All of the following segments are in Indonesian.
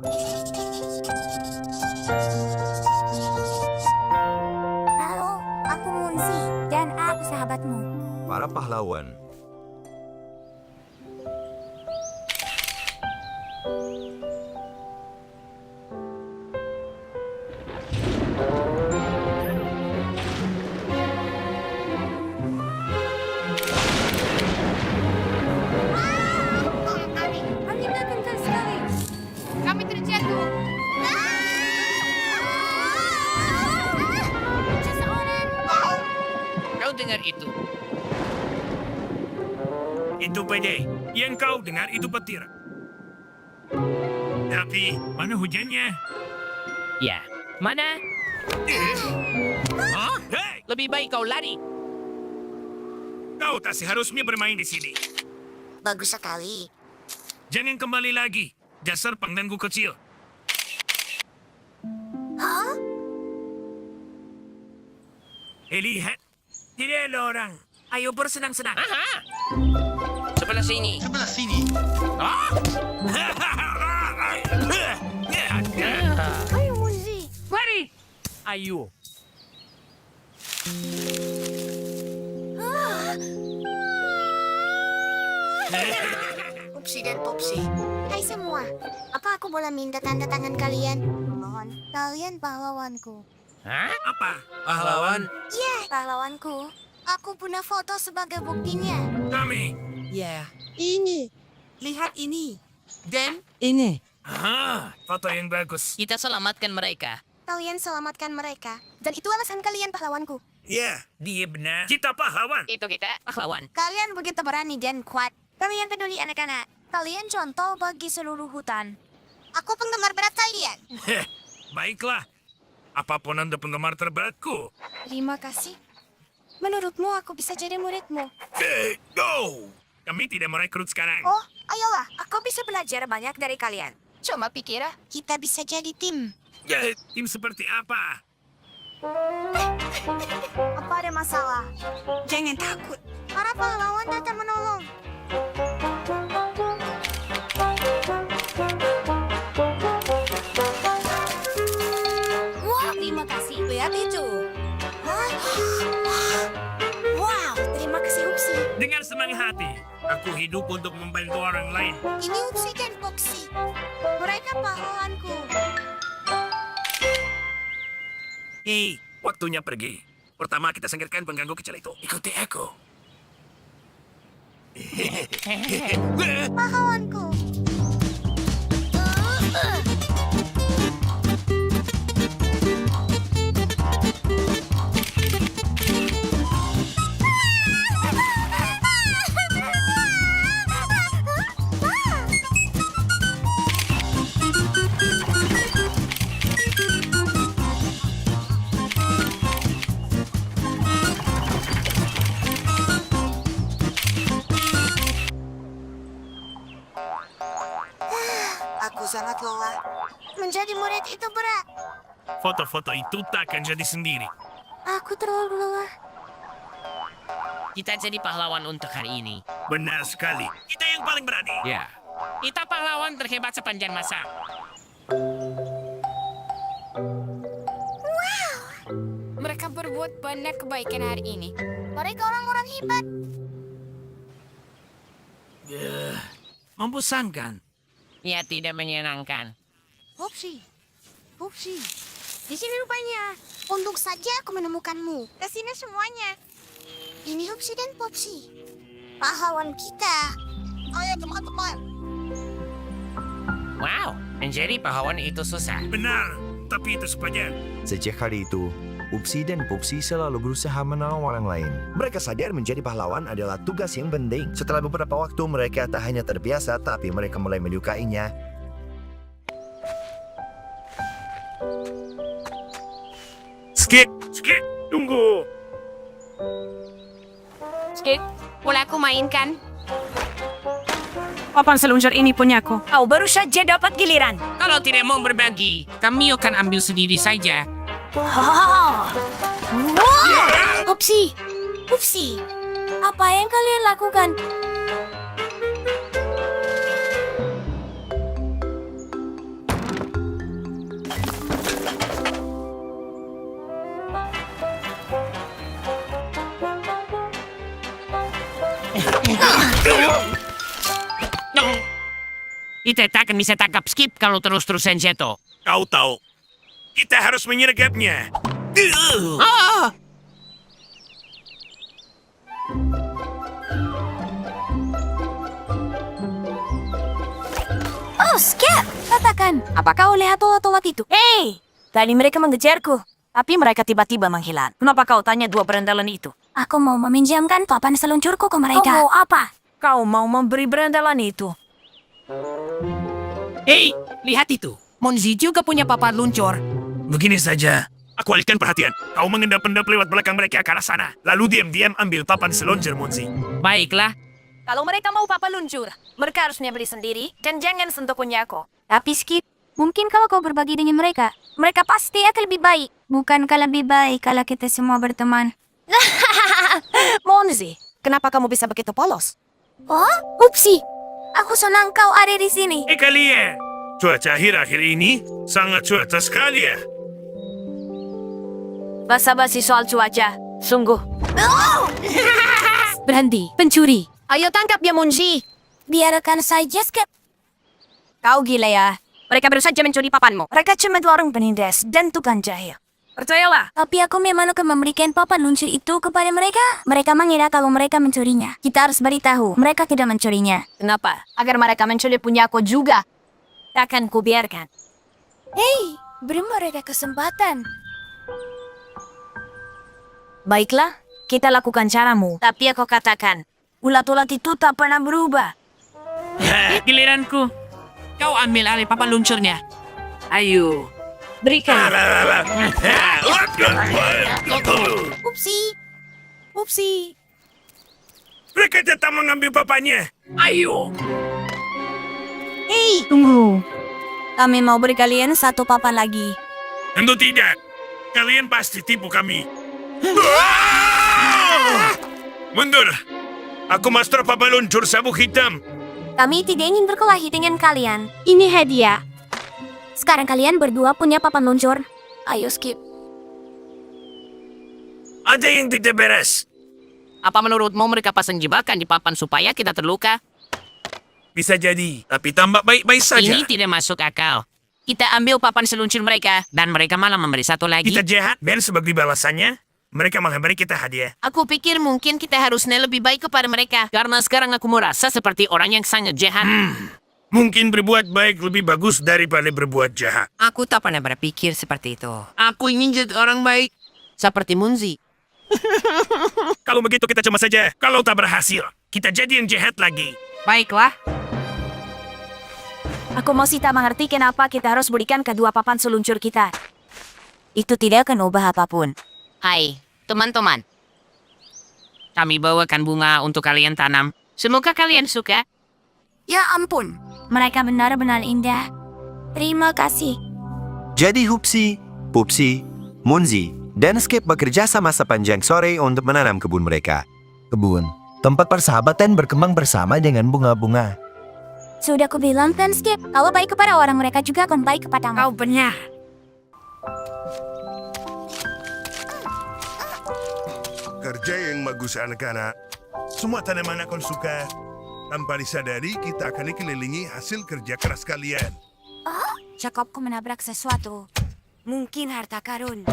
Halo, aku Munzi dan aku sahabatmu. Para pahlawan. Anginnya kencang sekali. Kami terjatuh. Seseorang. Kau dengar itu? Itu pede. Yang kau dengar itu petir. Tapi, mana hujannya? Ya. Mana? Hah? Hei! Lebih baik kau lari. Kau tak seharusnya bermain di sini. Bagus sekali. Jangan kembali lagi. Dasar pengganggu kecil. Hah? Lihat. Tidak ada orang. Ayo bersenang-senang. Aha! Sebelah sini. Ah! Ayo Munzi. Lari! Ayo. Upsi dan Popsi. Hai semua. Apa aku boleh minta tanda tangan kalian? Mohon. Kalian pahlawanku. Hah? Apa? Pahlawan? Ya, pahlawanku. Aku punya foto sebagai buktinya. Kami. Ya, Ini. lihat ini. Dan ini. Ah, foto yang bagus. Kita selamatkan mereka. Kalian selamatkan mereka. Dan itu alasan kalian pahlawanku. Ya, dia benar. Kita pahlawan. Itu kita pahlawan. Kalian begitu berani dan kuat. Kalian peduli anak-anak. Kalian contoh bagi seluruh hutan. Aku penggemar berat kalian. Heh, baiklah. Apapun Anda penggemar terberatku. Terima kasih. Menurutmu aku bisa jadi muridmu? Go! Kami tidak merekrut sekarang. Oh, ayolah. Aku bisa belajar banyak dari kalian. Cuma pikir Kita bisa jadi tim. Ya, tim seperti apa? Apa ada masalah? Jangan takut. Para pahlawan datang menolong. Wah, terima kasih. Lihat itu. Hah? Wow, terima kasih Upsi. Dengan senang hati, aku hidup untuk membantu orang lain. Ini Upsi dan Foxy. Mereka pahlawanku. Hei, waktunya pergi. Pertama kita singkirkan pengganggu kecil itu. Ikuti aku. Pahlawanku. Aku sangat lelah. Menjadi murid itu berat. Foto-foto itu tak akan jadi sendiri. Aku terlalu lelah. kita jadi pahlawan untuk hari ini. Benar sekali. Kita yang paling berani. Ya. Kita pahlawan terhebat sepanjang masa. Mereka berbuat banyak kebaikan hari ini. Mereka orang-orang hebat. Membosankan. Ya, tidak menyenangkan. Popsi. Popsi. Di sini rupanya. Untung saja aku menemukanmu. Kesini semuanya. Ini Popsi dan Popsi. Pahlawan kita. Ayo teman-teman. Wow, menjadi pahlawan itu susah. Benar. Tapi itu sepanjang. Sejak hari itu, Upsi dan Pupsi selalu berusaha menolong orang lain. Mereka sadar menjadi pahlawan adalah tugas yang penting. Setelah beberapa waktu, mereka tak hanya terbiasa, tapi mereka mulai menyukainya. Skip. Skip. Tunggu. Skip, boleh aku mainkan? Papan seluncur ini punyaku. Kau baru saja dapat giliran. Kalau tidak mau berbagi, kami akan ambil sendiri saja. Popsi. Popsi. Apa yang kalian lakukan? Kita tak akan bisa tangkap Skip kalau terus-terusan jatuh. Kau tahu, kita harus menyergapnya. Ah! Oh, Skip! Katakan, apakah kau lihat tolak itu? Hei! Tadi mereka mengejarku, tapi mereka tiba-tiba menghilang. Kenapa kau tanya dua berandalan itu? Aku mau meminjamkan papan seluncurku ke mereka. Kau mau apa? Kau mau memberi berandalan itu? Hei, lihat itu. Monzi juga punya papan luncur. Begini saja, aku alihkan perhatian. Kau mengendap-endap lewat belakang mereka ke arah sana. Lalu diam-diam ambil papan seluncur, Monzi. Baiklah. Kalau mereka mau papan luncur, mereka harusnya beli sendiri dan jangan sentuh punya aku. Tapi Skip, Mungkin kalau kau berbagi dengan mereka, mereka pasti akan lebih baik. Bukankah lebih baik kalau kita semua berteman? Monzi, kenapa kamu bisa begitu polos? Oh, upsi. Aku senang kau ada di sini. Kalian, cuaca akhir-akhir ini sangat cuaca sekali ya. Basa-basi soal cuaca, sungguh. Berhenti, pencuri. Ayo tangkap dia, Monzi. Biarkan saja, Skip. Kau gila ya. Mereka baru saja mencuri papanmu. Mereka cuma dua orang penindas dan tukang jahil. Percayalah. Tapi aku memang akan memberikan papan luncur itu kepada mereka. Mereka mengira kalau mereka mencurinya. Kita harus beritahu, mereka tidak mencurinya. Kenapa? Agar mereka mencuri punya aku juga. Takkan kubiarkan. Hei, beri mereka kesempatan. Baiklah, kita lakukan caramu. Tapi aku katakan, ulat-ulat itu tak pernah berubah. Giliranku. Kau ambil alih papan luncurnya. Ayo. Berikan. Upsi. Upsi. Mereka datang mengambil papannya. Ayo. Hei, Tunggu. Kami mau beri kalian satu papan lagi. Tentu tidak. Kalian pasti tipu kami. Mundur. Aku master papan luncur sabuk hitam. kami tidak ingin berkelahi dengan kalian. Ini hadiah. Sekarang kalian berdua punya papan luncur. Ayo, Skip. Ada yang tidak beres. Apa menurutmu mereka pasang jebakan di papan supaya kita terluka? Bisa jadi, tapi tambah baik-baik saja. Ini tidak masuk akal. Kita ambil papan seluncur mereka, dan mereka malah memberi satu lagi. Kita jahat, dan sebagai balasannya, mereka malah beri kita hadiah. Aku pikir mungkin kita harusnya lebih baik kepada mereka. Karena sekarang aku merasa seperti orang yang sangat jahat. Mungkin berbuat baik lebih bagus daripada berbuat jahat. Aku tak pernah berpikir seperti itu. Aku ingin jadi orang baik. Seperti Munzi. Kalau begitu kita cuma saja, kalau tak berhasil, kita jadi yang jahat lagi. Baiklah. Aku masih tak mengerti kenapa kita harus berikan kedua papan seluncur kita. Itu tidak akan ubah apapun. Hai, teman-teman. Kami bawakan bunga untuk kalian tanam. Semoga kalian suka. Ya ampun, mereka benar-benar indah. Terima kasih. Jadi Hupsi, Pupsi, Munzi, dan Skip bekerja sama sepanjang sore untuk menanam kebun mereka. Kebun, tempat persahabatan berkembang bersama dengan bunga-bunga. Sudah kubilang kan, Skip. Kalau baik kepada orang, mereka juga akan baik kepadamu. Kau benar. Kerja yang bagus anak-anak. Semua tanaman akan suka. Tanpa disadari, kita akan dikelilingi hasil kerja keras kalian. Cakapku menabrak sesuatu. Mungkin harta karun.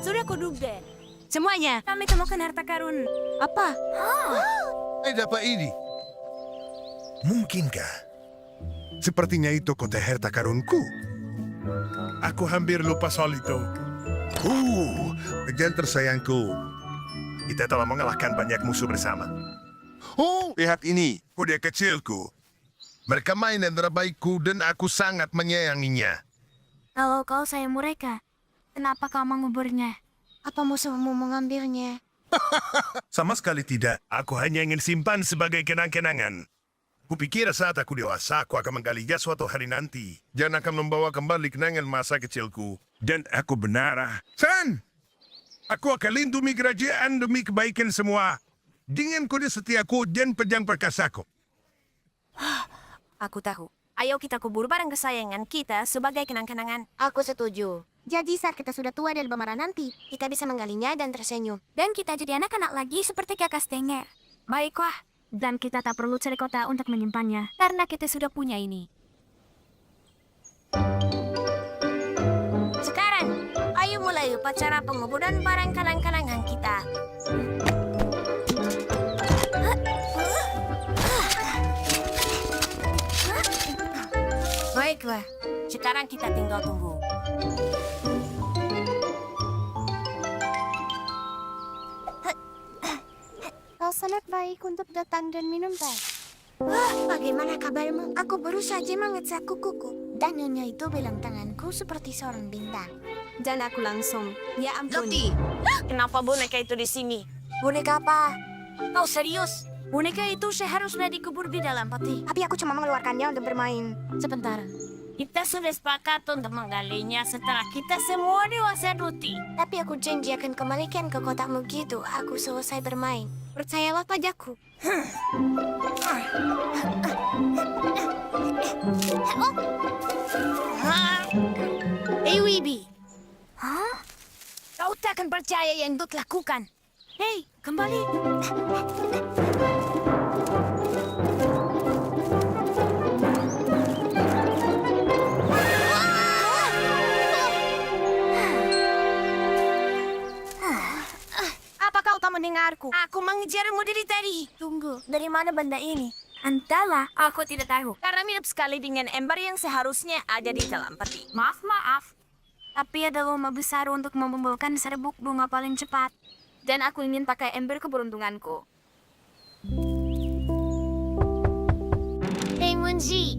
Sudah kuduga. Semuanya. Kami temukan harta karun. Apa? Dapat ini. Mungkinkah? Sepertinya itu kota harta karunku. Aku hampir lupa soal itu. Bagian tersayangku. Kita telah mengalahkan banyak musuh bersama. Oh, lihat ini. Kuda kecilku. Mereka mainan terbaikku dan aku sangat menyayanginya. Kalau kau sayang mereka, kenapa kau menguburnya? Apa musuhmu mengambilnya? Sama sekali tidak. Aku hanya ingin simpan sebagai kenang-kenangan. Kupikir saat aku dewasa, aku akan menggalinya suatu hari nanti. Dan akan membawa kembali kenangan masa kecilku. Dan aku benar. San! Aku akan lindungi kerajaan demi kebaikan semua. Dengan kode setiaku dan pedang perkasaku. Aku tahu. Ayo kita kubur barang kesayangan kita sebagai kenang-kenangan. Aku setuju. Jadi saat kita sudah tua dan bermarah nanti, kita bisa menggalinya dan tersenyum. Dan kita jadi anak-anak lagi seperti kakak Stenger. Baiklah, Dan kita tak perlu cari kota untuk menyimpannya. Karena kita sudah punya ini. Sekarang, ayo mulai upacara penguburan barang kenang-kenangan kita. Baiklah, sekarang kita tinggal tunggu. Kau sangat baik untuk datang dan minum teh. Wah, bagaimana kabarmu? Aku baru saja mengecek kukuku. Dan nyonya itu bilang tanganku seperti seorang bintang. Dan aku langsung, ya ampun. Loti, kenapa boneka itu di sini? Boneka apa? Kau serius? Boneka itu seharusnya dikubur di dalam peti. Tapi aku cuma mengeluarkannya untuk bermain. Sebentar. Kita sudah sepakat untuk menggalinya setelah kita semua dewasa, Loti. Tapi aku janji akan kembalikan ke kotakmu gitu. Aku selesai bermain. Percayalah padaku. Hey, Wibi. Hah? Kau tak akan percaya yang Dut lakukan. Hei, kembali. Apa kau tak mendengarku? Aku mengejarmu dari tadi. Tunggu, dari mana benda ini? Entahlah, aku tidak tahu. Karena mirip sekali dengan ember yang seharusnya ada di dalam peti. Maaf. Tapi ada lomba besar untuk mengumpulkan serbuk bunga paling cepat. Dan aku ingin pakai ember keberuntunganku. Hei Munzi,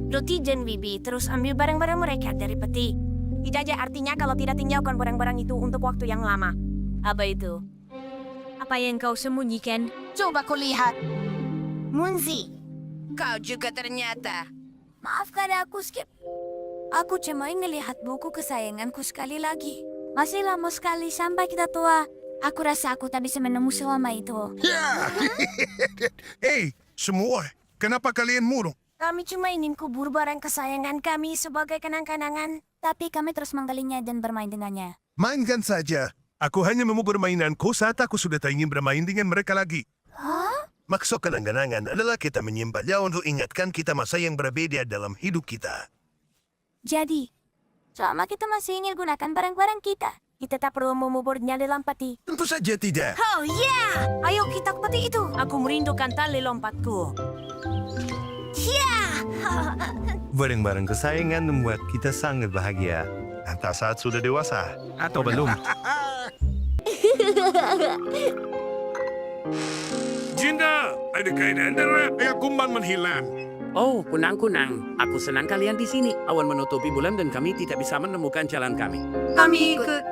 Loti dan Bibi terus ambil barang-barang mereka dari peti. Tidak ada artinya kalau tidak tinggalkan barang-barang itu untuk waktu yang lama. Apa itu? Apa yang kau sembunyikan? Coba kau lihat. Munzi. Kau juga ternyata. Maafkan aku, Skip. Aku cuma ingin lihat buku kesayanganku sekali lagi. Masih lama sekali sampai kita tua. Aku rasa aku tak bisa menemu selama itu. Ya! Hei, semua, kenapa kalian murung? Kami cuma ingin kubur barang kesayangan kami sebagai kenang-kenangan. Tapi kami terus menggalinya dan bermain dengannya. Mainkan saja. Aku hanya mau bermainanku saat aku sudah tak ingin bermain dengan mereka lagi. Hah? Maksud kenang-kenangan adalah kita menyimpannya untuk ingatkan kita masa yang berbeda dalam hidup kita. Jadi, selama kita masih ingin gunakan barang-barang kita tak perlu menguburnya dalam peti. Tentu saja tidak. Oh yeah! Ayo kita ke peti itu. Aku merindukan tali lompatku. Barang-barang kesayangan membuat kita sangat bahagia. Entah saat sudah dewasa atau belum. Jinda, ada kainan darah. Kumban menghilang. Oh, kunang-kunang. Aku senang kalian di sini. Awan menutupi bulan dan kami tidak bisa menemukan jalan kami. Kami ikut.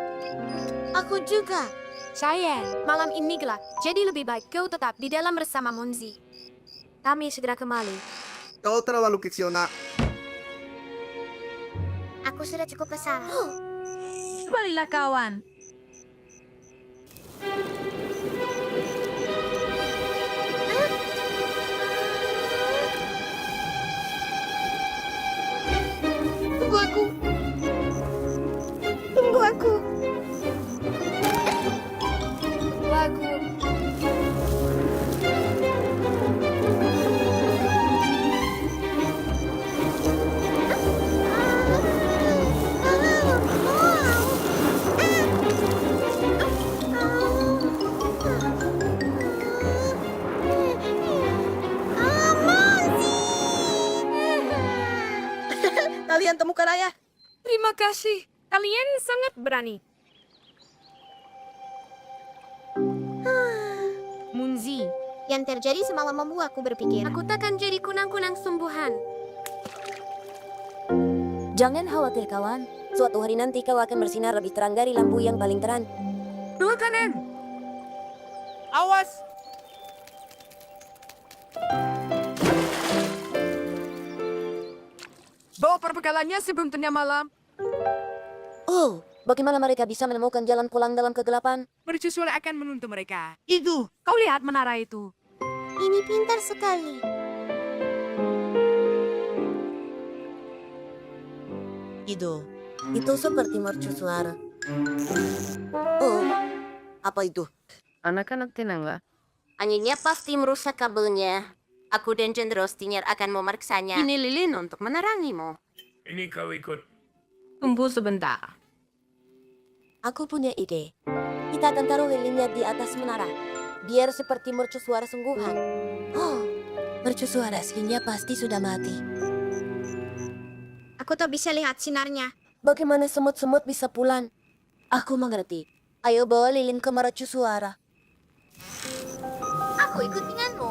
Aku juga. Sayang, malam ini gelap. Jadi lebih baik kau tetap di dalam bersama Munzi. Kami segera kembali. Kau terlalu kecil, nak. Aku sudah cukup besar. Kembalilah kawan. Tunggu aku. Tunggu aku. Kalian temukan ayah. Terima kasih. Kalian sangat berani. Munzi, Yang terjadi semalam membuatku berpikir. aku takkan jadi kunang-kunang sungguhan. Jangan khawatir kawan, suatu hari nanti kau akan bersinar lebih terang dari lampu yang paling terang. Dua kanan. Awas! Bawa perbekalannya sebelum tengah malam. Oh, bagaimana mereka bisa menemukan jalan pulang dalam kegelapan? Mercusuar akan menuntut mereka. Itu, kau lihat menara itu. Ini pintar sekali. Itu seperti mercusuar. Oh, apa itu? Anak-anak tenanglah. Anginnya pasti merusak kabelnya. Aku dan Jenderal Stinger akan memeriksanya. Ini lilin untuk menerangimu. Ini kau ikut. Tunggu sebentar. Aku punya ide. Kita akan taruh lilinnya di atas menara. Biar seperti mercusuar sungguhan. Oh, mercusuar aslinya pasti sudah mati. Aku tak bisa lihat sinarnya. Bagaimana semut-semut bisa pulang? Aku mengerti. Ayo bawa lilin ke mercusuara. Aku ikut denganmu.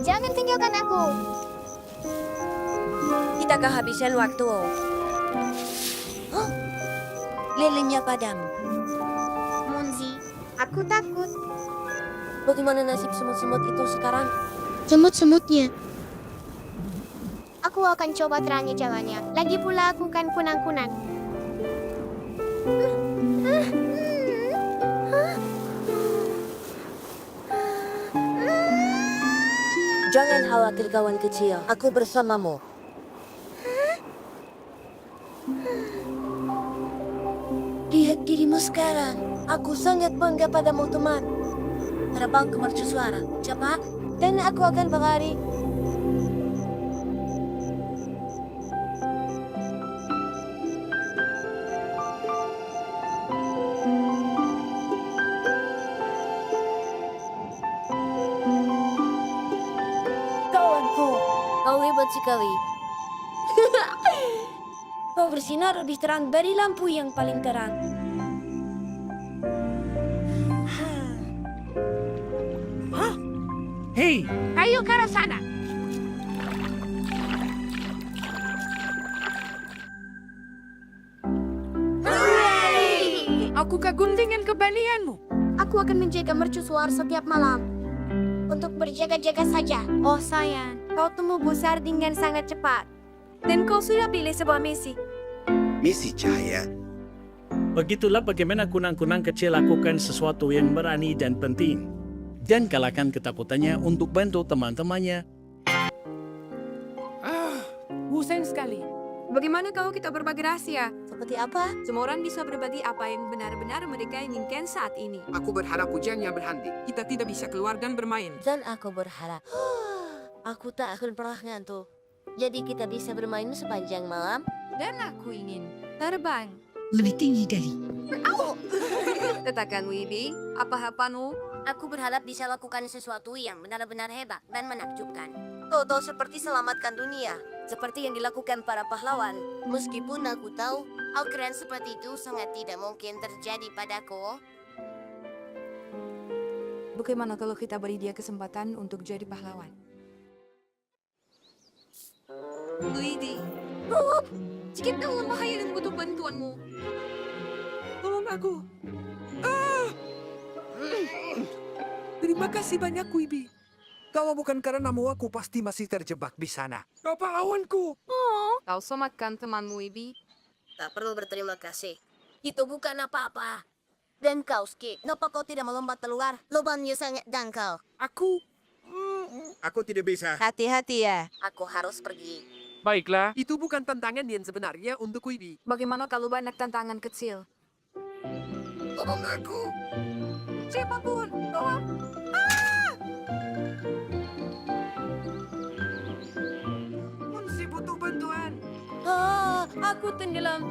Jangan tinggalkan aku. Kita kehabisan waktu. Hah? Lilinnya padam. Monzi, aku takut. Bagaimana nasib semut-semut itu sekarang? Semut-semutnya. Aku akan coba terangi jalannya. Lagi pula aku kan kunang-kunang. Jangan khawatir kawan kecil, aku bersamamu. Lihat dirimu sekarang. Aku sangat bangga padamu teman. Terbang ke mercusuara, cepat. Dan aku akan berlari. Kawanku, kau hebat sekali. Kau bersinar lebih terang dari lampu yang paling terang. Hei, Ayo ke arah sana. Aku kagum dengan keberanianmu. Aku akan menjaga mercusuar setiap malam. Untuk berjaga-jaga saja. Oh sayang, kau tumbuh besar dengan sangat cepat. Dan kau sudah pilih sebuah misi. Misi cahaya. begitulah bagaimana kunang-kunang kecil lakukan sesuatu yang berani dan penting. Dan kalahkan ketakutannya untuk bantu teman-temannya. Bosan sekali. Bagaimana kalau kita berbagi rahasia? Seperti apa? Semua orang bisa berbagi apa yang benar-benar mereka inginkan saat ini. Aku berharap hujannya berhenti. Kita tidak bisa keluar dan bermain. Dan aku berharap. Aku tak akan pernah ngantuk. Jadi kita bisa bermain sepanjang malam. Dan aku ingin terbang. Lebih tinggi dari. Katakan Wibi, apa-apamu? Aku berharap bisa lakukan sesuatu yang benar-benar hebat dan menakjubkan. Toto seperti selamatkan dunia. Seperti yang dilakukan para pahlawan. Meskipun aku tahu, hal keren seperti itu sangat tidak mungkin terjadi padaku. Bagaimana kalau kita beri dia kesempatan untuk jadi pahlawan? Luigi, jika dalam bahaya dan butuh bantuanmu. Tolong aku. Terima kasih banyak, Wibi. Kalau bukan karenamu, aku pasti masih terjebak di sana. Kau pahlawanku. Kau somatkan temanmu, Wibi. Tak perlu berterima kasih. Itu bukan apa-apa. Dan kau, Skip, kenapa kau tidak melompat keluar? Lubangnya sangat dangkal. Aku tidak bisa. Hati-hati ya. Aku harus pergi. Baiklah. Itu bukan tantangan yang sebenarnya untuk Wibi. Bagaimana kalau banyak tantangan kecil? Tolong aku. Siapapun, tolong. Munsi butuh bantuan. Aku tenggelam.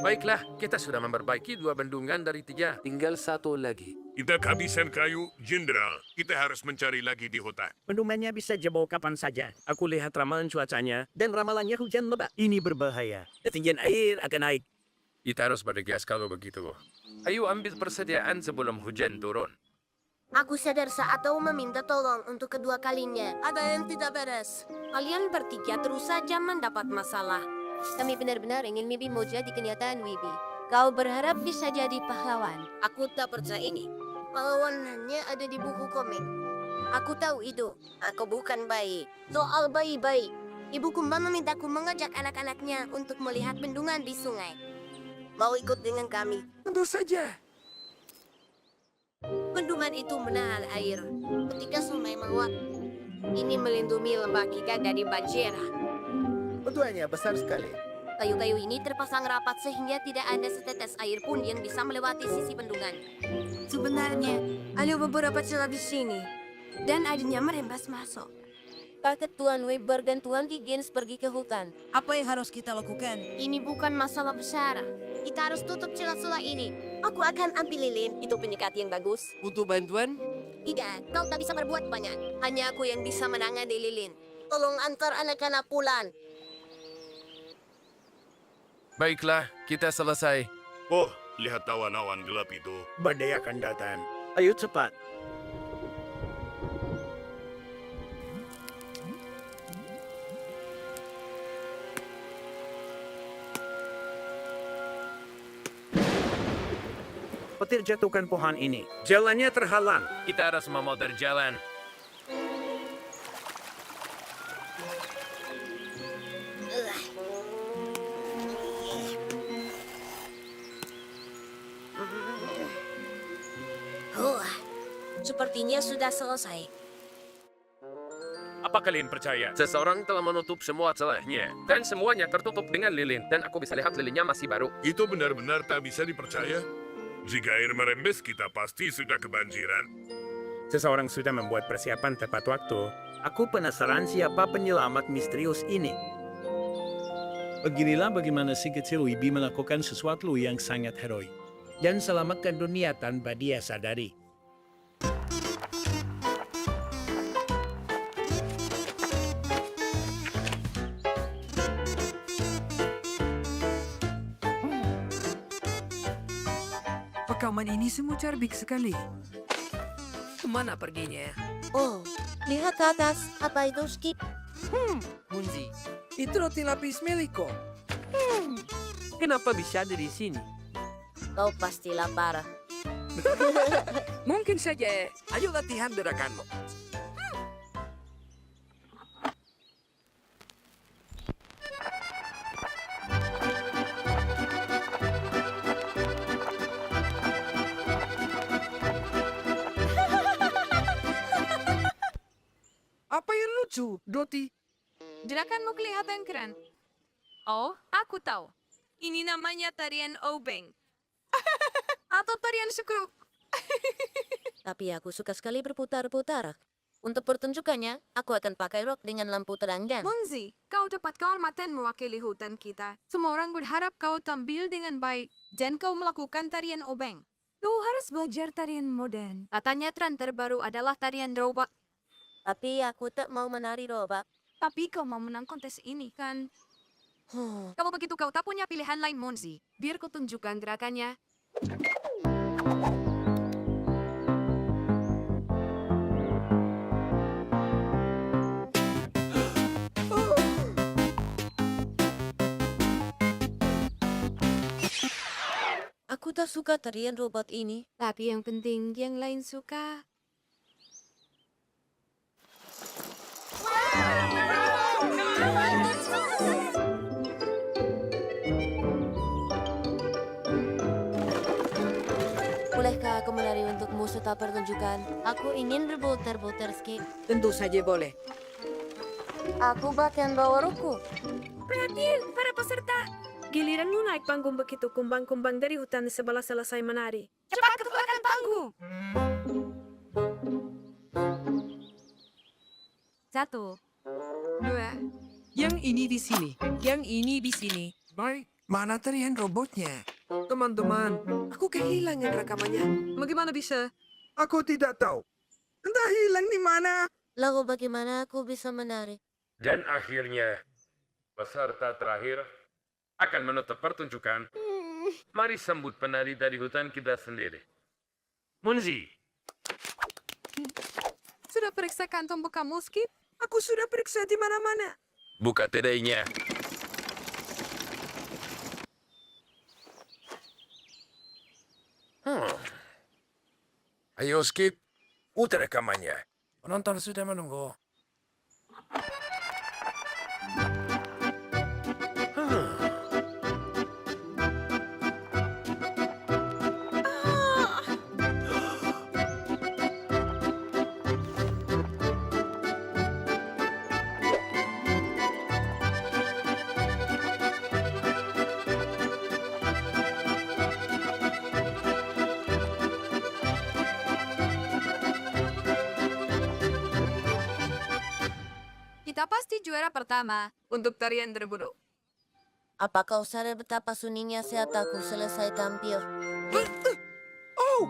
Baiklah, kita sudah memperbaiki 2 bendungan dari 3. Tinggal 1 lagi. Kita kehabisan kayu, Jenderal. Kita harus mencari lagi di hutan. Bendungannya bisa jebol kapan saja. Aku lihat ramalan cuacanya dan ramalannya hujan lebat. Ini berbahaya. Ketinggian air akan naik. Kita harus bergegas kalau begitu. Ayo ambil persediaan sebelum hujan turun. Aku sadar saat kau meminta tolong untuk kedua kalinya. Ada yang tidak beres. Kalian bertiga terus saja mendapat masalah. Kami benar-benar ingin mimpi mau jadi kenyataan, Wibi. Kau berharap bisa jadi pahlawan. Aku tak percaya ini. Pahlawan hanya ada di buku komik. Aku tahu itu. Aku bukan bayi. Soal bayi-bayi. Ibu Kumba memintaku mengajak anak-anaknya untuk melihat bendungan di sungai. Mau ikut dengan kami? Tentu saja. Bendungan itu menahan air ketika sungai meluap. Ini melindungi lembah kita dari banjir. Betulannya besar sekali. Kayu-kayu ini terpasang rapat sehingga tidak ada setetes air pun yang bisa melewati sisi bendungan. Sebenarnya, ada beberapa celah di sini. Dan airnya merembas masuk. Paket Tuan Weber dan Tuan Giggins pergi ke hutan. Apa yang harus kita lakukan? Ini bukan masalah besar. Kita harus tutup celah-celah ini. Aku akan ambil lilin. Itu penyekat yang bagus. Butuh bantuan? Tidak, kau tak bisa berbuat banyak. Hanya aku yang bisa menangani lilin. Tolong antar anak-anak pulang. Baiklah, kita selesai. Oh, lihat awan-awan gelap itu. Badai akan datang. Ayo cepat. Petir jatuhkan pohon ini. Jalannya terhalang. Kita harus memutar jalan. Sepertinya sudah selesai. Apa kalian percaya? Seseorang telah menutup semua celahnya. Dan semuanya tertutup dengan lilin. Dan aku bisa lihat lilinnya masih baru. Itu benar-benar tak bisa dipercaya. Jika air merembes, kita pasti sudah kebanjiran. Seseorang sudah membuat persiapan tepat waktu. Aku penasaran siapa penyelamat misterius ini. Beginilah bagaimana si kecil Wibi melakukan sesuatu yang sangat heroik. Dan selamatkan dunia tanpa dia sadari. Pekaman ini semua carbik sekali. Kemana perginya? Oh, lihat ke atas. Apa itu, Skip? Munzi, Itu roti lapis milikku. kenapa bisa ada di sini? Kau pasti lapar. Mungkin saja. Ayo latihan gerakanmu. Apa yang lucu, Doti? Gerakanmu kelihatan keren. Oh, aku tahu. Ini namanya tarian obeng. Atau tarian suku. Tapi aku suka sekali berputar-putar. Untuk pertunjukannya, aku akan pakai rok dengan lampu terang dan... Munzi, kau dapat kehormatan mewakili hutan kita. Semua orang berharap kau tampil dengan baik dan kau melakukan tarian obeng. Kau harus belajar tarian modern. Katanya tren terbaru adalah tarian robot. Tapi aku tak mau menari robak. Tapi kau mau menang kontes ini, kan? Kalau begitu kau tak punya pilihan lain, Munzi. Biar kau tunjukkan gerakannya. Aku tak suka tarian robot ini. Tapi yang penting yang lain suka. Bolehkah aku menari untukmu setelah pertunjukan? Aku ingin berputar-putar, Skip. Tentu saja boleh. Aku bahkan bawa rokku. Perhatian, para peserta. Giliranmu naik panggung begitu kumbang-kumbang dari hutan sebelah selesai menari. Cepat ke belakang panggung. 1, 2. Yang ini di sini, yang ini di sini. Baik, mana tarian robotnya? Teman-teman, aku kehilangan rekamannya. Bagaimana bisa? Aku tidak tahu. Entah hilang di mana. Lalu bagaimana aku bisa menari? Dan akhirnya, peserta terakhir akan menutup pertunjukan. Mari sambut penari dari hutan kita sendiri. Munzi. Sudah periksa kantong bukamu, Skip? Aku sudah periksa di mana-mana. Buka tedainya. Ayo, Skip. Putar rekamannya. Penonton sudah menunggu. kita pasti juara pertama untuk tarian berburu. Apa kau sadar betapa sunyinya saat aku selesai tampil? Oh,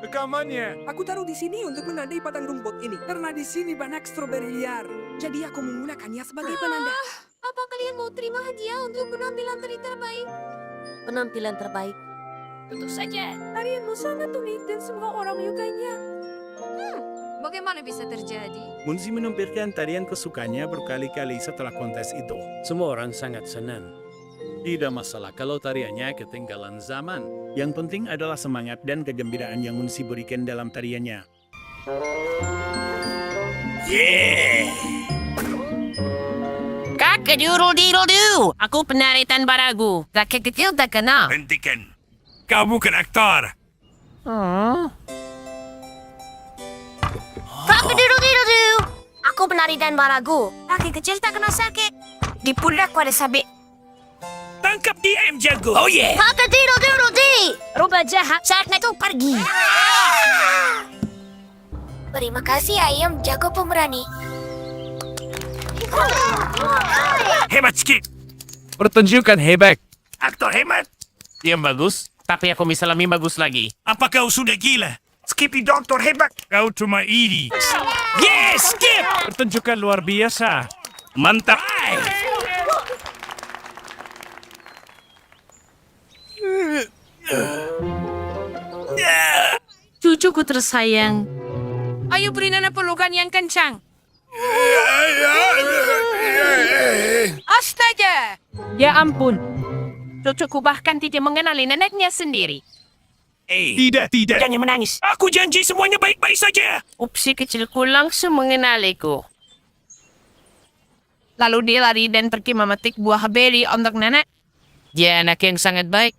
rekamannya. Aku taruh di sini untuk menandai padang rumput ini. Karena di sini banyak stroberi liar. Jadi aku menggunakannya sebagai penanda. Apa kalian mau terima hadiah untuk penampilan tari terbaik? Penampilan terbaik? Tentu saja. Tarianmu sangat unik dan semua orang menyukainya. Bagaimana bisa terjadi? Munzi menampilkan tarian kesukaannya berkali-kali setelah kontes itu. Semua orang sangat senang. Tidak masalah kalau tariannya ketinggalan zaman. Yang penting adalah semangat dan kegembiraan yang Munzi berikan dalam tariannya. Kakek dirul-dirul-du. Aku penari tanpa ragu. Kakek kecil tak kenal. Hentikan. Kau bukan aktor. Cock-a-doodle-doodle-doo. Aku penari dan baragu. Kaki kecil tak kena sakit. Di pundakku ada sabit. Tangkap dia, ayam jago. Oh yeah. Cock-a-doodle-doodle-dee. Rubah jahat saatnya itu pergi. Terima kasih ayam jago pemberani. Hebat sikit. Pertunjukan hebat. Aktor hebat. Yang bagus, tapi aku bisa lebih bagus lagi. Apa kau sudah gila? Skippy doktor hebat. Kau cuma iri. Yes, Skip! Pertunjukan luar biasa. Mantap. Cucuku tersayang. Ayo beri Nana pelukan yang kencang. Astaga! Ya ampun. Cucuku bahkan tidak mengenali neneknya sendiri. Tidak. Jangan menangis. Aku janji semuanya baik-baik saja. Upsi kecilku langsung mengenaliku. Lalu dia lari dan pergi memetik buah beri untuk nenek. Dia anak yang sangat baik.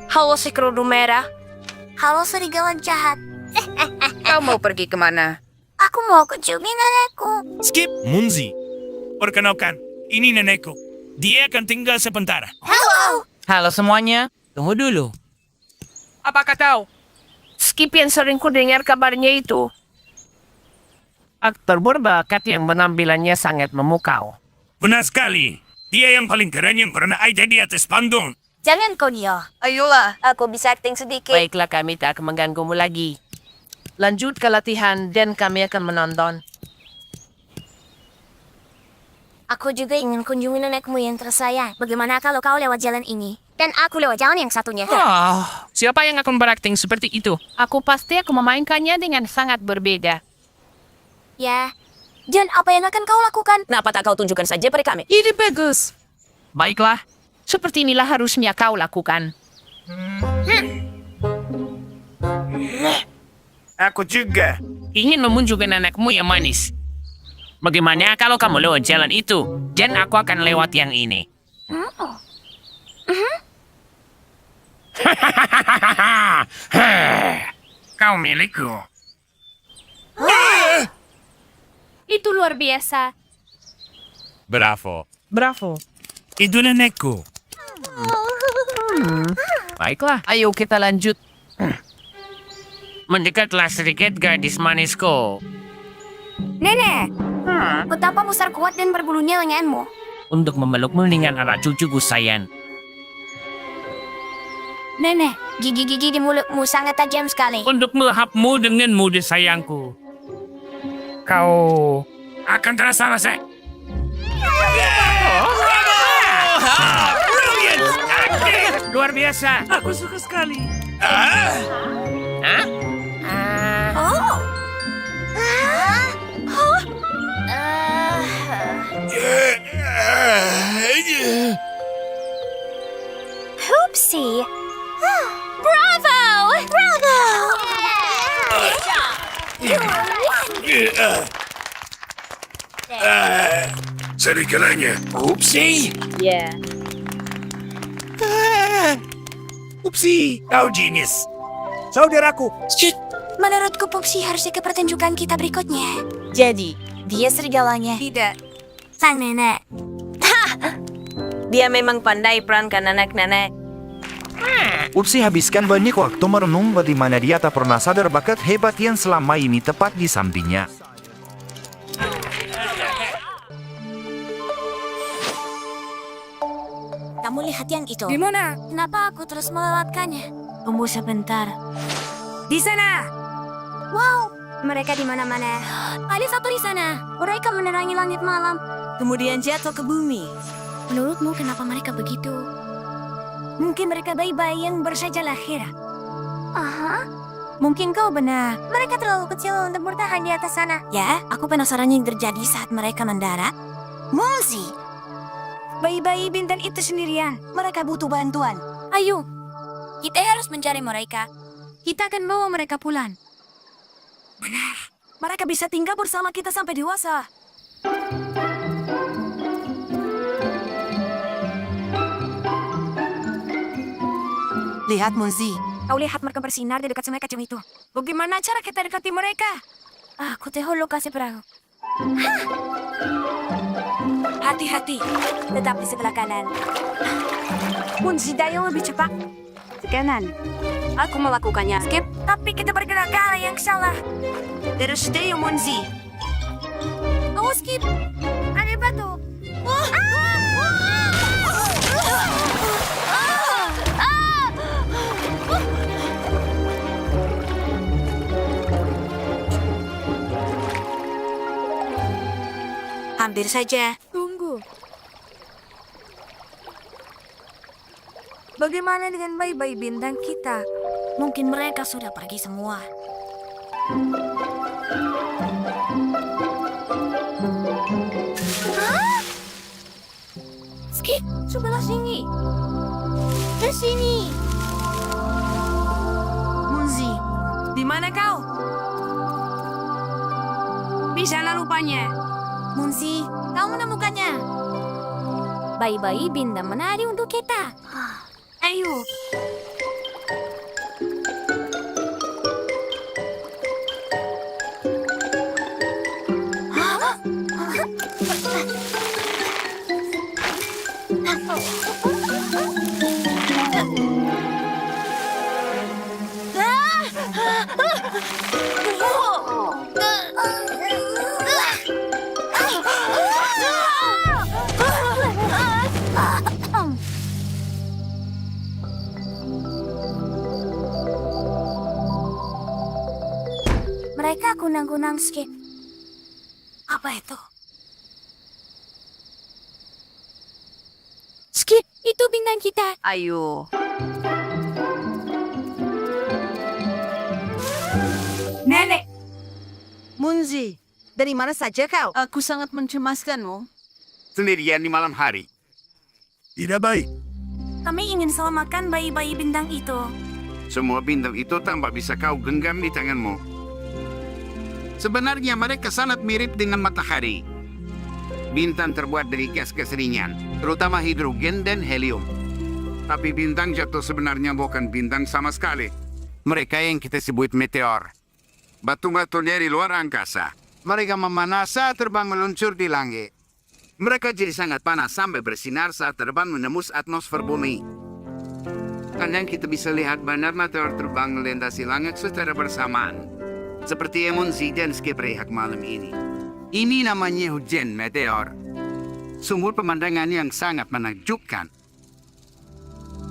Halo si kerudung merah. Halo serigala jahat. Kau mau pergi kemana? Aku mau kunjungi nenekku. Skip. Munzi. Perkenalkan, ini nenekku. Dia akan tinggal sebentar. Halo. Halo semuanya. Tunggu dulu. Apakah tahu? Skip yang sering ku dengar kabarnya itu. Aktor berbakat yang penampilannya sangat memukau. Benar sekali. Dia yang paling keren yang pernah ada di atas panggung. Jangan kau dia. Ayolah. Aku bisa acting sedikit. Baiklah, kami tak akan mengganggumu lagi. Lanjut ke latihan dan kami akan menonton. Aku juga ingin kunjungi nenekmu yang tersayang. Bagaimana kalau kau lewat jalan ini? Dan aku lewat jalan yang satunya. Siapa yang akan berakting seperti itu? Aku pasti akan memainkannya dengan sangat berbeda. Ya. Dan apa yang akan kau lakukan? Kenapa tak kau tunjukkan saja pada kami? Ide bagus. Baiklah, seperti inilah harusnya kau lakukan. Aku juga. Ingin memunjukkan anakmu yang manis. Bagaimana kalau kamu lewat jalan itu, dan aku akan lewat yang ini? Kau milikku. Itu luar biasa. Bravo. Bravo. Itu nenekku. Baiklah, ayo kita lanjut. Mendekatlah sedikit gadis manisku. Nenek, betapa besar kuat dan berbulunya lenganmu. Untuk memelukmu dengan anak cucuku sayang. Nenek, gigi-gigi di mulutmu sangat tajam sekali. Untuk melahapmu dengan muda sayangku. Kau Akan terasa rasa. luar biasa. Aku suka sekali. Hah? Hoopsie. Bravo! Bravo! Serigalanya. Upsi. Ya. Upsi. Kau genius. Saudaraku. Menurutku Pupsi harus ke pertunjukan kita berikutnya. Jadi, Dia serigalanya. Tidak. Sang nenek. dia memang pandai perankan anak-anak. Upsi habiskan banyak waktu merenung bagaimana dia tak pernah sadar bakat hebat yang selama ini tepat di sampingnya. Kamu lihat yang itu? Di mana? Kenapa aku terus melewatkannya? Tunggu sebentar. Di sana! Wow, mereka di mana-mana. Ada satu di sana. Mereka menerangi langit malam. Kemudian jatuh ke bumi. Menurutmu kenapa mereka begitu? Mungkin mereka bayi-bayi yang baru saja lahir. Aha. Mungkin kau benar. Mereka terlalu kecil untuk bertahan di atas sana. Ya, aku penasaran yang terjadi saat mereka mendarat. Monzi! Bayi-bayi bintang itu sendirian. Mereka butuh bantuan. Ayo, kita harus mencari mereka. Kita akan bawa mereka pulang. Benar. Mereka bisa tinggal bersama kita sampai dewasa. Lihat, Monzi. Kau lihat mereka bersinar di dekat sungai kecil itu. Bagaimana cara kita dekati mereka? Aku tahu lokasi perahu. Hati-hati. Tetap di sebelah kanan. Monzi, daya lebih cepat. Kanan. Aku melakukannya. Skip. Tapi kita bergerak ke arah yang salah. Terus deh, Monzi. Awas, Skip. Ada batu. Hampir saja. Tunggu. Bagaimana dengan bayi-bayi bintang kita? Mungkin mereka sudah pergi semua. Skip, sebelah sini. Ke sini. Monzi, di mana kau? Di sana rupanya. Munsi, kau menemukannya. Bayi-bayi bintang menari untuk kita. Ayo. Mereka kunang-kunang Skip. Apa itu? Skip, itu bintang kita. Ayo. Nenek! Munzi, dari mana saja kau? Aku sangat mencemaskanmu. Sendirian di malam hari. Tidak baik. Kami ingin selamatkan bayi-bayi bintang itu. Semua bintang itu tampak bisa kau genggam di tanganmu. Sebenarnya mereka sangat mirip dengan matahari. Bintang terbuat dari gas-gas ringan, terutama hidrogen dan helium. Tapi bintang jatuh sebenarnya bukan bintang sama sekali. Mereka yang kita sebut meteor. Batu-batu dari luar angkasa. Mereka memanas saat terbang meluncur di langit. Mereka jadi sangat panas sampai bersinar saat terbang menembus atmosfer bumi. Kadang kita bisa lihat benar meteor terbang melintasi langit secara bersamaan. Seperti Monzi dan Skip rehat malam ini. Ini namanya hujan meteor. Sumber pemandangan yang sangat menakjubkan.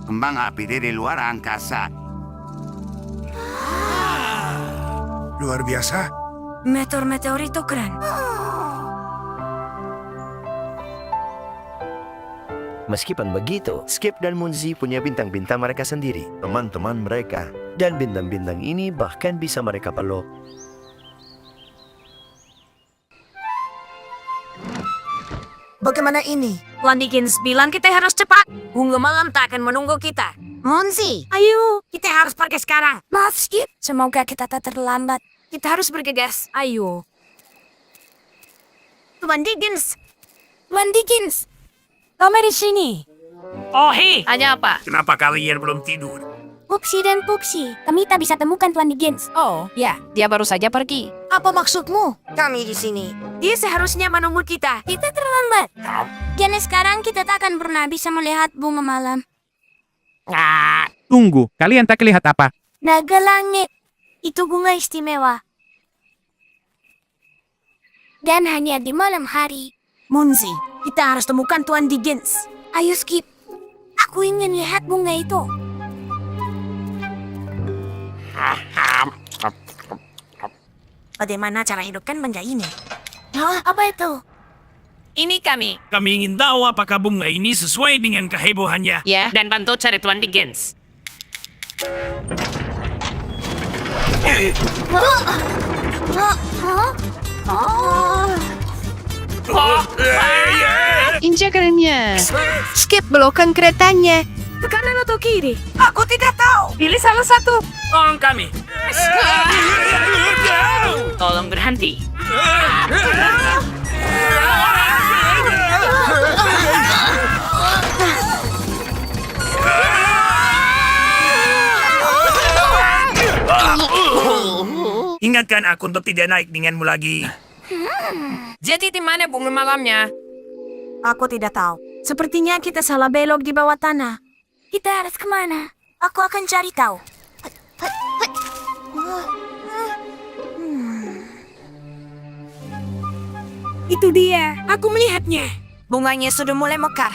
Kembang api dari luar angkasa. Luar biasa. Meteor itu keren. Meskipun begitu, Skip dan Munzi punya bintang-bintang mereka sendiri, teman-teman mereka. Dan bintang-bintang ini bahkan bisa mereka peluk. Bagaimana ini? Landikins bilang kita harus cepat. Bunga malam tak akan menunggu kita. Monzi, Ayo, Kita harus pergi sekarang. maaf Skip. Semoga kita tak terlambat. Kita harus bergegas. Ayo. Landikins. Landikins. Kami di sini. Oh hei, ada apa? Kenapa kalian belum tidur? Pupsi dan Pupsi, kami tak bisa temukan Landikins. Oh, ya, dia baru saja pergi. apa maksudmu? Kami di sini. Dia seharusnya menunggu kita. Kita terlambat. Jadi sekarang kita tak akan pernah bisa melihat bunga malam. Tunggu, kalian tak lihat apa? Naga langit. Itu bunga istimewa. Dan hanya di malam hari. Munzi, kita harus temukan Tuan Dickens. Ayo Skip. Aku ingin lihat bunga itu. Bagaimana cara hidupkan benda ini? Hah? Apa itu? Ini kami. Kami ingin tahu apakah bunga ini sesuai dengan kehebohannya. Ya, dan bantu cari Tuan Dickens. Injak remnya. Skip, belokkan keretanya. Ke kanan atau kiri? Aku tidak tahu. Pilih salah satu. Tolong kami. Tolong berhenti. Ingatkan aku untuk tidak naik denganmu lagi. Jadi di mana bunga malamnya? Aku tidak tahu. Sepertinya kita salah belok di bawah tanah. Kita harus kemana? Aku akan cari tahu. Itu dia. Aku melihatnya. Bunganya sudah mulai mekar.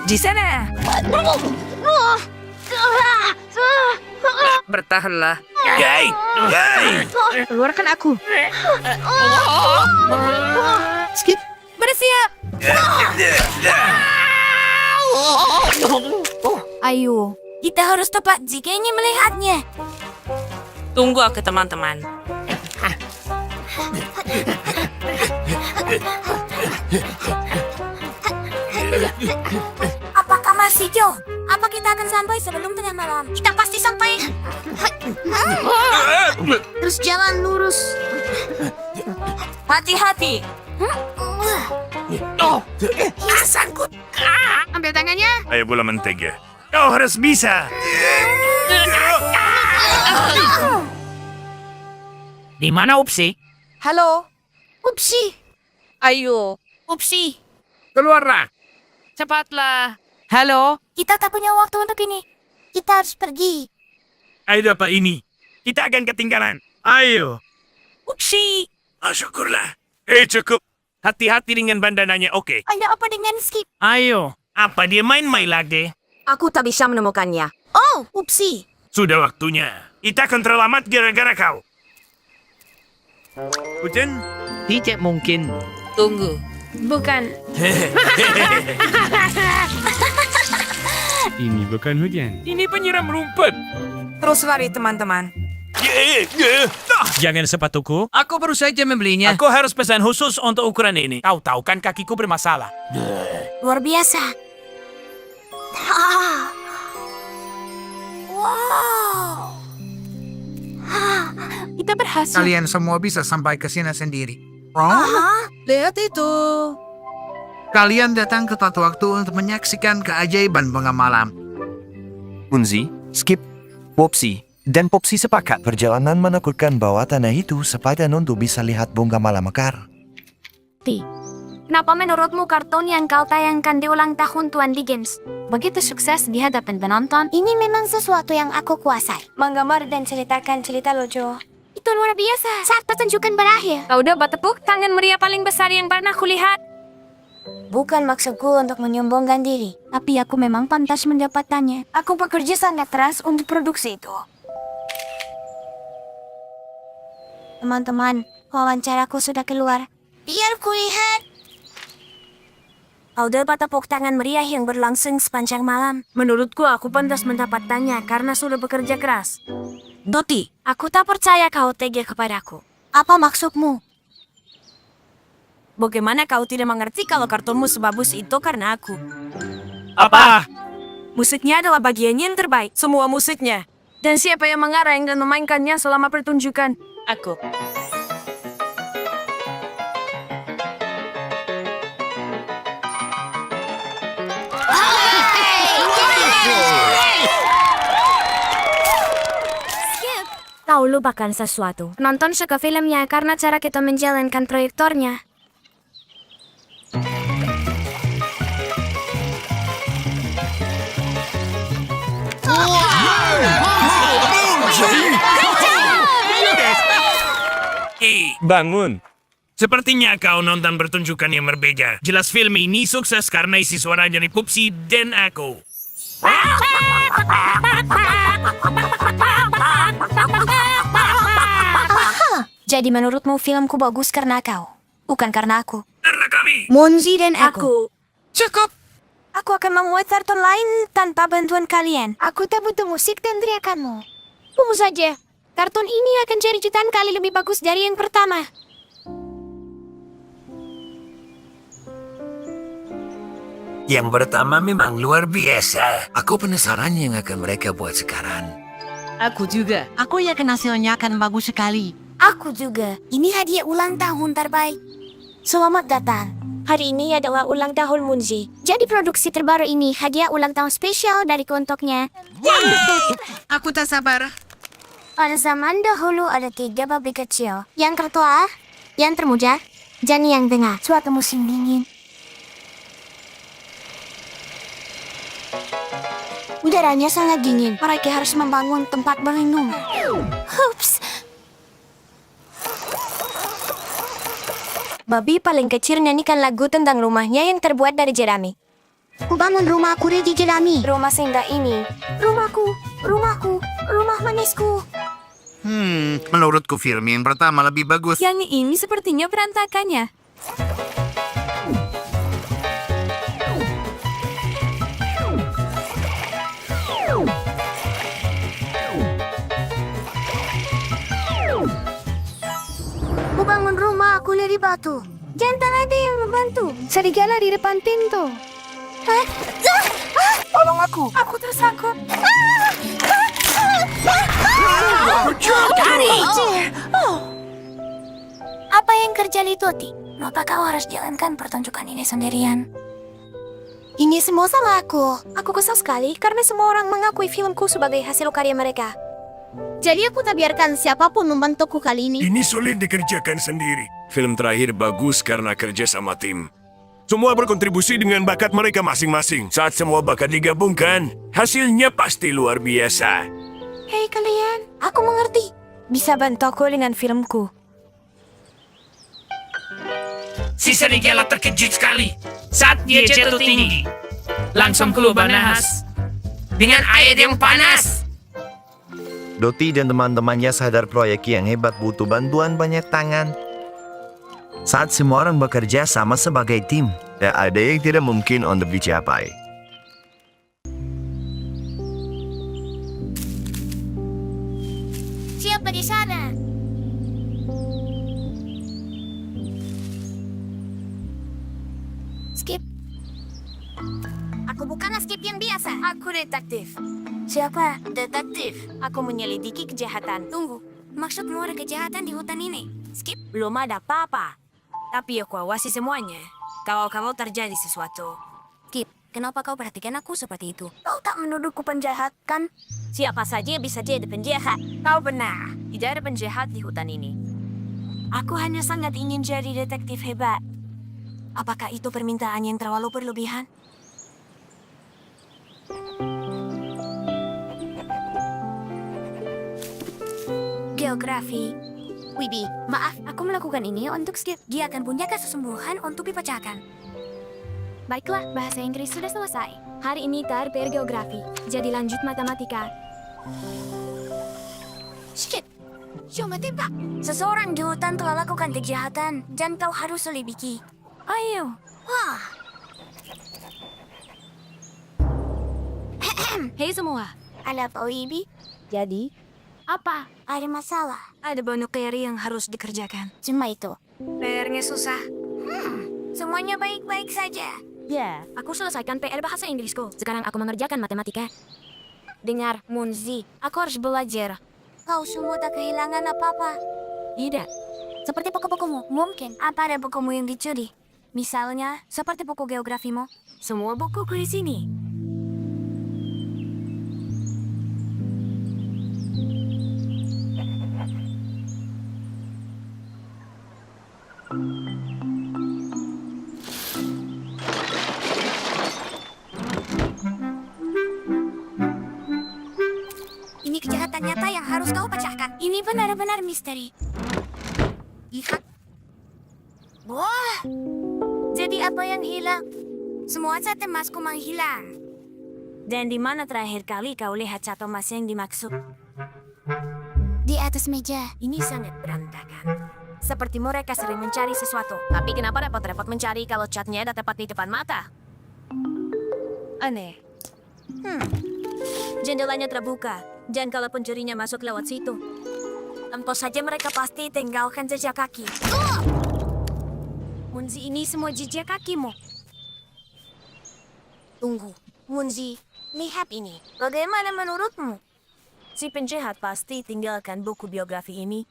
Di sana. Bertahanlah. Yay! Yay! Keluarkan aku. Skip. Bersiap. Ayo, kita harus tepat jika ingin melihatnya. Tunggu aku teman-teman. Apakah masih jauh? Apa kita akan sampai sebelum tengah malam? Kita pasti sampai. Terus jalan lurus. Hati-hati. Sangkut. Ambil tangannya. Ayo bola mentega. Kau harus bisa. Di mana Upsi? Halo. Upsi. Ayo. Upsi. Keluarlah. Cepatlah. Halo. Kita tak punya waktu untuk ini. Kita harus pergi. Ayo dapat ini. Kita akan ketinggalan. Ayo. Upsi. Syukurlah. Cukup. Hati-hati dengan bandananya, oke? Ada apa dengan Skip? Ayo. Apa dia main-main lagi? Aku tak bisa menemukannya. Oh, Upsi. Sudah waktunya. Kita akan terlambat gara-gara kau. Hujan? Tidak mungkin. Tunggu. Bukan. Ini bukan hujan. Ini penyiram rumput. Terus lari teman-teman. Jangan sepatuku. Aku baru saja membelinya. Aku harus pesan khusus untuk ukuran ini. Kau tahu kan kakiku bermasalah. Luar biasa. Wow. Kita berhasil. Kalian semua bisa sampai ke sini sendiri. Lihat itu. Kalian datang ke tepat waktu untuk menyaksikan keajaiban bunga malam. Munzi, Skip, Popsi, dan Popsi sepakat perjalanan menakutkan bawah tanah itu sepadan untuk bisa lihat bunga malam mekar. Kenapa menurutmu kartun yang kau tayangkan di ulang tahun Tuan Dickens begitu sukses di hadapan penonton? Ini memang sesuatu yang aku kuasai. Menggambar dan ceritakan cerita lucu. Itu luar biasa. Saat pertunjukan berakhir. Kau dapat tepuk tangan meriah paling besar yang pernah kulihat. Bukan maksudku untuk menyombongkan diri, tapi aku memang pantas mendapatkannya. Aku bekerja sangat keras untuk produksi itu. Teman-teman, wawancaraku sudah keluar. Biar kulihat. Kau dapat tepuk tangan meriah yang berlangsung sepanjang malam. Menurutku aku pantas mendapatkannya karena sudah bekerja keras. Doti, aku tak percaya kau tega kepadaku. Apa maksudmu? Bagaimana kau tidak mengerti kalau kartunmu sebagus itu karena aku? Apa? Musiknya adalah bagian yang terbaik, semua musiknya. Dan siapa yang mengarang dan memainkannya selama pertunjukan? Aku. Kau lupakan sesuatu. Nonton suka filmnya karena cara kita menjalankan proyektornya. Hei, bangun. Sepertinya kau nonton pertunjukan yang berbeda. Jelas film ini sukses karena isi suaranya dari Pupsi dan aku. Jadi menurutmu filmku bagus karena kau, bukan karena aku. Karena kami. Monzi dan aku. Cukup. Aku akan membuat kartun lain tanpa bantuan kalian. Aku tak butuh musik dan teriakanmu. Tunggu saja. Kartun ini akan jadi jutaan kali lebih bagus dari yang pertama. Yang pertama memang luar biasa. Aku penasaran yang akan mereka buat sekarang. Aku juga. Aku yakin hasilnya akan bagus sekali. Aku juga. Ini hadiah ulang tahun terbaik. Selamat datang. Hari ini adalah ulang tahun Munzi. Jadi produksi terbaru ini hadiah ulang tahun spesial dari untuknya. Aku tak sabar. Pada zaman dahulu ada 3 babi kecil. Yang tertua, yang termuda, dan yang tengah. Suatu musim dingin. Udaranya sangat dingin. Mereka harus membangun tempat berlindung. Hups. Babi paling kecil nyanyikan lagu tentang rumahnya yang terbuat dari jerami. Ku bangun rumahku di jerami. Rumah seindah ini. Rumahku, rumahku, rumah manisku. Menurutku film yang pertama lebih bagus. Yang ini sepertinya berantakannya. Ku bangun rumahku dari batu. Jangan ada yang membantu. Serigala di depan pintu. Tolong aku. Aku tersangkut. Apa yang terjadi, Toti? Kenapa kau harus jalankan pertunjukan ini sendirian? Ini semua salah aku. Aku kesal sekali karena semua orang mengakui filmku sebagai hasil karya mereka. Jadi aku tak biarkan siapapun membantuku kali ini. Ini sulit dikerjakan sendiri. Film terakhir bagus karena kerja sama tim. Semua berkontribusi dengan bakat mereka masing-masing. Saat semua bakat digabungkan, hasilnya pasti luar biasa. Hei kalian, aku mengerti. Bisa bantu aku dengan filmku. Si serigala terkejut sekali saat dia jatuh tinggi. Langsung keluar nahas dengan air yang panas. Doti dan teman-temannya sadar proyek yang hebat butuh bantuan banyak tangan. Saat semua orang bekerja sama sebagai tim, tak ada yang tidak mungkin untuk dicapai. Siapa di sana? Skip. Aku bukanlah Skip yang biasa. Aku detektif. Siapa? Detektif. Aku menyelidiki kejahatan. Tunggu, maksudmu ada kejahatan di hutan ini? Skip, belum ada apa-apa. Tapi aku awasi semuanya. Kalau terjadi sesuatu. Skip, kenapa kau perhatikan aku seperti itu? Kau tak menuduhku penjahat, kan? Siapa saja bisa jadi penjahat. Kau benar. Tidak ada penjahat di hutan ini. Aku hanya sangat ingin jadi detektif hebat. Apakah itu permintaan yang terlalu berlebihan? Geografi. Wibi, maaf, aku melakukan ini untuk Skip. Dia akan punya kesesungguhan untuk dipecahkan. Baiklah, bahasa Inggris sudah selesai. Hari ini TRPR geografi. Jadi lanjut matematika. Skip, coba tembak. Seseorang di hutan telah lakukan kejahatan, dan kau harus selidiki. Ayo. Wah. Hei semua. Ada apa, Wibi? Jadi, apa? Ada masalah. Ada banyak PR yang harus dikerjakan. Cuma itu. PR-nya susah. Semuanya baik-baik saja. Ya, aku selesaikan PR bahasa Inggrisku. Sekarang aku mengerjakan matematika. Dengar, Munzi, aku harus belajar. Kau semua tak kehilangan apa-apa. Tidak. Seperti buku-bukumu, mungkin. Apa ada bukumu yang dicuri? Misalnya, seperti buku geografimu. Semua bukuku di sini. fakta nyata yang harus kau pecahkan. Ini benar-benar misteri. Lihat. Wah, jadi apa yang hilang? Semua cat emasku menghilang. Dan di mana terakhir kali kau lihat cat emas yang dimaksud? Di atas meja. Ini sangat berantakan. Seperti mereka sering mencari sesuatu. Tapi kenapa repot-repot mencari kalau catnya ada tepat di depan mata? Aneh. Jendelanya terbuka. Dan kalau pencurinya masuk lewat situ, tentu saja mereka pasti tinggalkan jejak kaki. Munzi, ini semua jejak kakimu. Tunggu, Munzi, lihat ini. Bagaimana menurutmu? Si penjahat pasti tinggalkan buku biografi ini.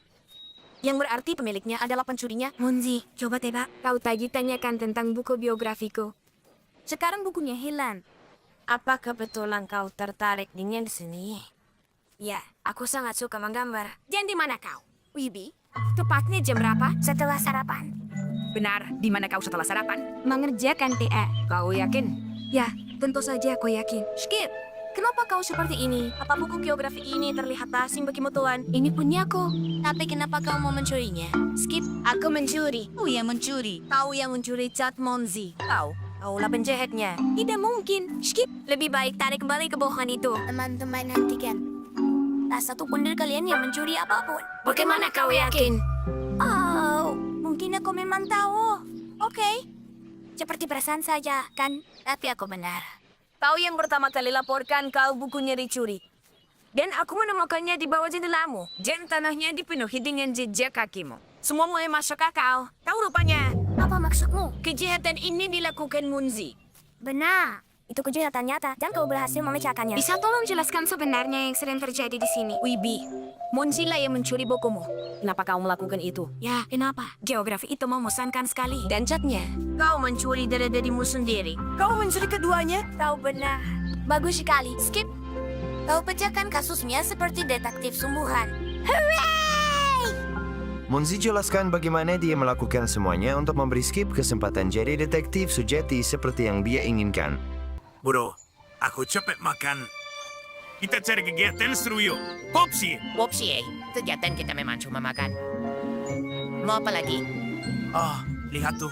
Yang berarti pemiliknya adalah pencurinya. Munzi, coba tebak. Kau tadi tanyakan tentang buku biografiku. Sekarang bukunya hilang. Apa kebetulan kau tertarik dengan seni? Ya, aku sangat suka menggambar. Dan di mana kau? Wibi, tepatnya jam berapa? Setelah sarapan. Benar, di mana kau setelah sarapan? Mengerjakan PA. Kau yakin? Ya, tentu saja aku yakin. Skip, kenapa kau seperti ini? Apa buku geografi ini terlihat asing bagimu Tuan? Ini punyaku. Tapi kenapa kau mau mencurinya? Skip, aku mencuri. Aku yang mencuri. Kau yang mencuri cat Monzi. Kaulah penjahatnya. Tidak mungkin. Skip, lebih baik tarik kembali kebohongan itu. Teman-teman nantikan. Tak satu pun dari kalian yang mencuri apapun. Bagaimana kau yakin? Oh, mungkin aku memang tahu. Oke. Seperti perasaan saja, kan? Tapi aku benar. Kau yang pertama kali laporkan kalau bukunya dicuri. Dan aku menemukannya di bawah jendelamu. Dan tanahnya dipenuhi dengan jejak kakimu. Semua mulai masuk akal. Tahu rupanya. Apa maksudmu? Kejahatan ini dilakukan Munzi. Benar. Itu kejahatan nyata dan kau berhasil memecahkannya. Bisa tolong jelaskan sebenarnya yang sering terjadi di sini? Wibi, Munzi lah yang mencuri bukumu. Kenapa kau melakukan itu? Ya, kenapa? Geografi itu memusankan sekali. Dan catnya, kau mencuri dari dirimu sendiri. Kau mencuri keduanya? Kau benar. Bagus sekali. Skip. Kau pecahkan kasusnya seperti detektif sungguhan. Hooray! Munzi jelaskan bagaimana dia melakukan semuanya untuk memberi Skip kesempatan jadi detektif sejati seperti yang dia inginkan. Bro, aku cepet makan. Kita cari kegiatan seru yuk. Popsi. Kegiatan kita memang cuma makan. Mau apa lagi? Oh, lihat tuh.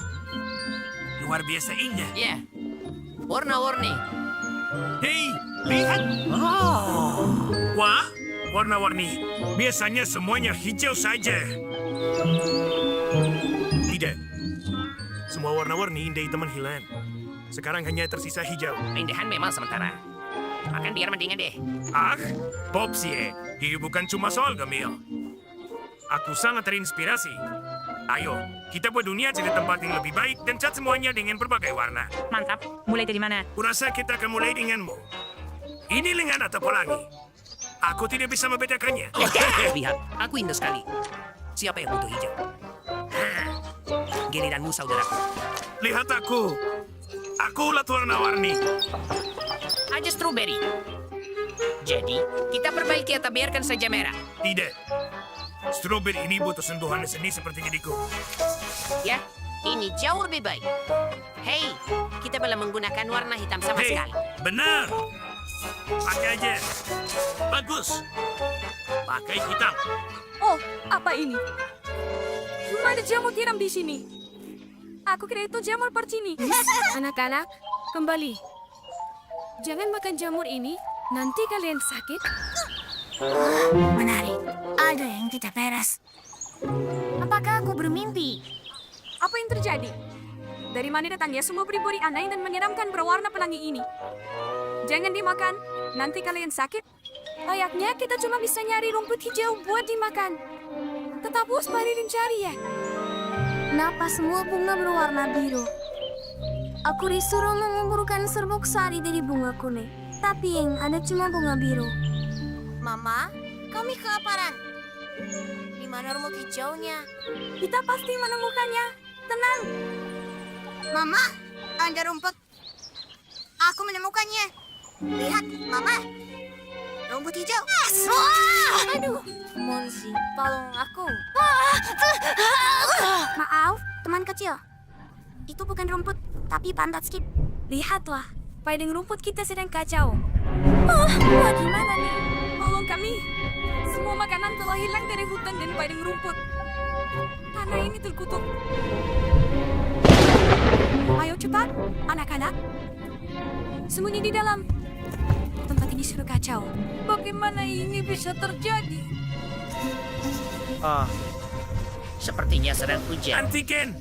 Luar biasa indah. Ya, warna-warni. Hei, lihat. Wah, warna-warni. Biasanya semuanya hijau saja. Tidak. Semua warna-warni dari teman hilang. Sekarang hanya tersisa hijau. Keindahan memang sementara. Makan biar mendingan deh. Popsi, hidup bukan cuma soal gemil. Aku sangat terinspirasi. Ayo, kita buat dunia jadi tempat yang lebih baik dan cat semuanya dengan berbagai warna. Mantap. Mulai dari mana? Kurasa kita akan mulai denganmu. Ini lengan atau pelangi? Aku tidak bisa membedakannya. Lihat, aku indah sekali. Siapa yang butuh hijau? Giliranmu, saudaraku. Lihat aku. Akulah warna-warni. Aja strawberry. Jadi, kita perbaiki atau biarkan saja merah? Tidak. Strawberry ini butuh sentuhan seni seperti diriku. Ya, ini jauh lebih baik. Hei, kita belum menggunakan warna hitam sama sekali. Benar. Pakai aja. Bagus. Pakai hitam. Oh, apa ini? Ada jamur tiram di sini. Aku kira itu jamur percini. Anak-anak, kembali. Jangan makan jamur ini, nanti kalian sakit. Menarik. Ada yang tidak beres. Apakah aku bermimpi? Apa yang terjadi? Dari mana datangnya semua beri-beri aneh dan menyeramkan berwarna pelangi ini? Jangan dimakan, nanti kalian sakit. Layaknya kita cuma bisa nyari rumput hijau buat dimakan. Tetap waspada dan cari ya. Kenapa semua bunga berwarna biru? Aku disuruh mengumpulkan serbuk sari dari bunga kuning. Tapi yang ada cuma bunga biru. Mama, kami kelaparan. Di mana rumput hijaunya? Kita pasti menemukannya. Tenang. Mama, ada rumput. Aku menemukannya. Lihat, Mama. Rumput hijau. Aduh, Monzi, tolong aku. Maaf, teman kecil. Itu bukan rumput, tapi pantat Skip. Lihatlah, padang rumput kita sedang kacau. Wah, gimana nih? Oh, tolong kami. Semua makanan telah hilang dari hutan dan padang rumput. Tanah ini terkutuk. Ayo cepat, anak-anak. Sembunyi di dalam. Tempat ini sudah kacau. Bagaimana ini bisa terjadi? Oh, sepertinya sedang hujan. Antiken,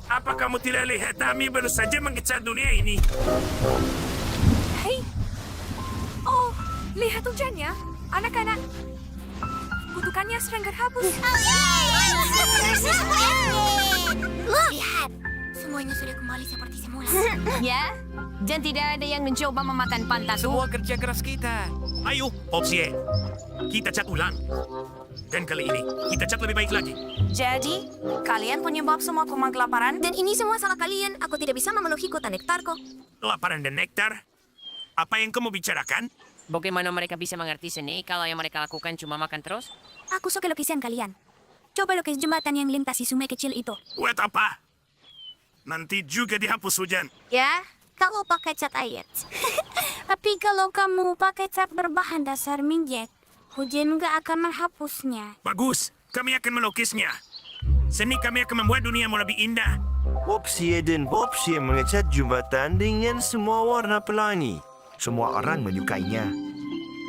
apa kamu tidak lihat kami baru saja mengecat dunia ini? Hei. Oh, lihat hujannya. Anak-anak. Kutukannya sedang terhapus. Lihat, semuanya sudah kembali seperti semula. Ya, dan tidak ada yang mencoba memakan pantatku. kerja keras kita. Ayo, Popsie, kita cat ulang. Dan kali ini, kita cat lebih baik lagi. Jadi, kalian penyebab semua koma kelaparan? Dan ini semua salah kalian. Aku tidak bisa memenuhi kota nektarku. Kelaparan dan nektar? Apa yang kamu bicarakan? Bagaimana mereka bisa mengerti seni kalau yang mereka lakukan cuma makan terus? Aku suka lukisan kalian. Coba lukis jembatan yang lintasi sungai kecil itu. Buat apa? Nanti juga dihapus hujan. Ya, kalau pakai cat air. Tapi kalau kamu pakai cat berbahan dasar minyak, hujan nggak akan menghapusnya. Bagus, kami akan melukisnya. Seni kami akan membuat duniamu lebih indah. Popsie dan Popsie mengecat jembatan dengan semua warna pelangi. Semua orang menyukainya.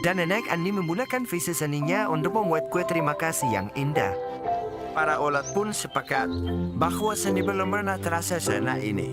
Dan nenek Andi menggunakan visi seninya untuk membuat kue terima kasih yang indah. Para olat pun sepakat bahwa seni belum pernah terasa seenak ini.